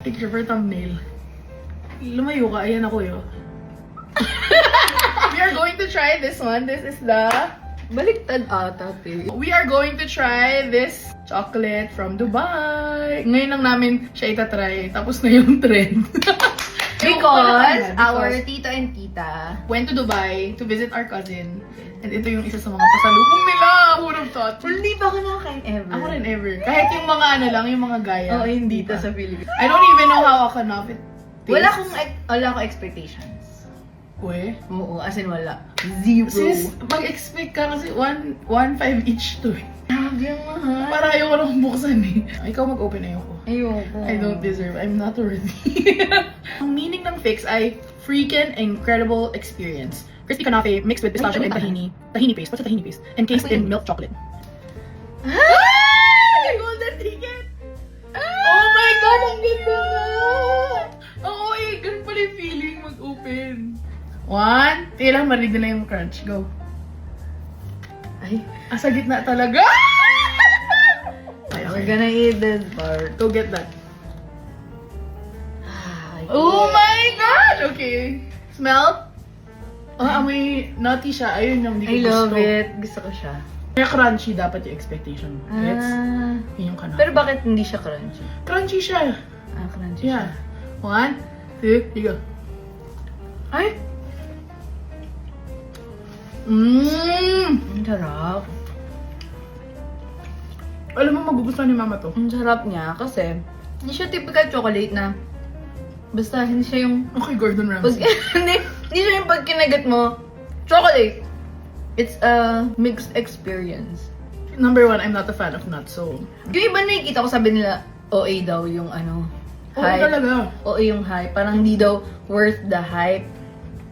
Picture for thumbnail. Lumayo ka, ayan ako yun. We are going to try this one. This is the... Baliktad ata, te. We are going to try this chocolate from Dubai. Ngayon lang namin siya itatry. Tapos na yung trend. Because our tito and tita went to Dubai to visit our cousin. And ito yung isa sa mga pasalubong nila. Who would have thought? Hindi pa ako nakakain ever. Ako rin ever. Kahit yung mga ano lang, yung mga gaya. Oo, hindi pa. sa Philippines. I don't even know how akanapit tastes. Wala akong expectations. Uwe? Oo, as in wala. Zero. Sis, mag-expect ka kasi 1.5 each to eh. Grabe ang mahal. Para ayoko nang buksan eh. Ikaw mag-open, ayoko. Ayoko. I don't deserve. I'm not worthy. Ang meaning ng fix ay freaking incredible experience. Crispy kanafe mixed with pistachio and tahini. Tahini paste. What's a tahini paste? Encased in milk chocolate. Ah! Golden ticket! Oh my God! Ang ganda nga! Oo eh, ganun pala yung feeling mag-open. One. Tila, marinig na yung crunch. Go. Ay, Sa gitna talaga. we're gonna eat this part. Go get that. Ay, Oh my God! Okay. Smell? Oh, amoy nutty siya. Ayun yung hindi ko I love gusto. it. Gusto ko siya. Kaya crunchy dapat yung expectation mo. Gets? Ah. Yun yung kanape. Pero bakit hindi siya crunchy? Crunchy siya. Crunchy Yeah. siya. 1, 2, you go. Ay! Ang sarap. Alam mo, magugustuhan ni mama to. Ang sarap niya kasi hindi siya typical chocolate na basta hindi siya yung Okay, Gordon pag, Ramsay. hindi siya yung pag kinagat mo, chocolate. It's a mixed experience. Number 1, I'm not a fan of nuts, so... Yung iba nakikita ko sabi nila, OA daw yung ano, Oo talaga. OA yung hype. Parang hindi daw worth the hype.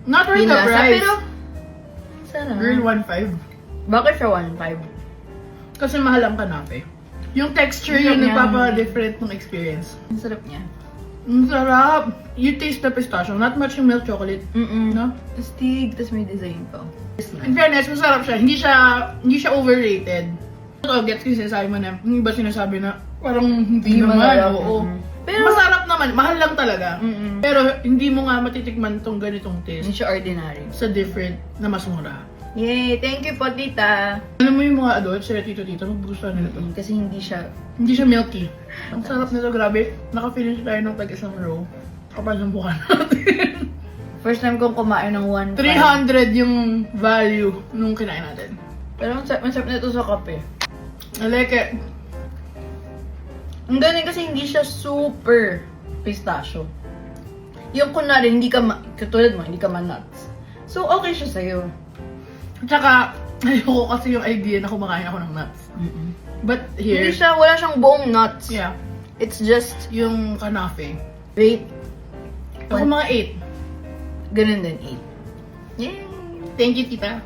Not worth the Pinasa, price. pero sarap. Girl, 1.5. Bakit siya 1.5? Kasi mahal ang kanape. Yung texture yung Yun yan. nagpapa-different ng experience. Ang sarap niya. Ang sarap. You taste the pistachio. Not much yung milk chocolate. No? Astig, tas may design pa. In fairness, masarap siya. Hindi siya overrated. So, gets ko yung sinasabi mo na, hindi ba sinasabi na parang hindi naman. masarap. Oo. Pero, Masarap naman. Mahal lang talaga. Mm-mm. Pero hindi mo nga matitikman tong ganitong Hindi taste siya ordinary. sa different na mas mura. Yay! Thank you po, tita. Alam mo yung mga adults, sila tito-tito, magugustuhan nila to. Kasi hindi siya... Hindi siya milky. Ang sarap nito, grabe. Naka-finish tayo ng tag-isang row. Kapal ng mukha natin. First time kong kumain ng 1.5. 300 yung value nung kinain natin. Pero masarap na ito sa kape. I like it. Ang galing kasi hindi siya super pistachio. Yung kunwari, hindi ka katulad mo, hindi ka nuts. So, okay siya sa'yo. Tsaka, ayoko kasi yung idea na kumakain ako ng nuts. But here, Hindi siya, wala siyang buong nuts. yeah, It's just, yung kanafe. wait, Ako mga 8. ganun din, 8. Yay! Thank you, tita.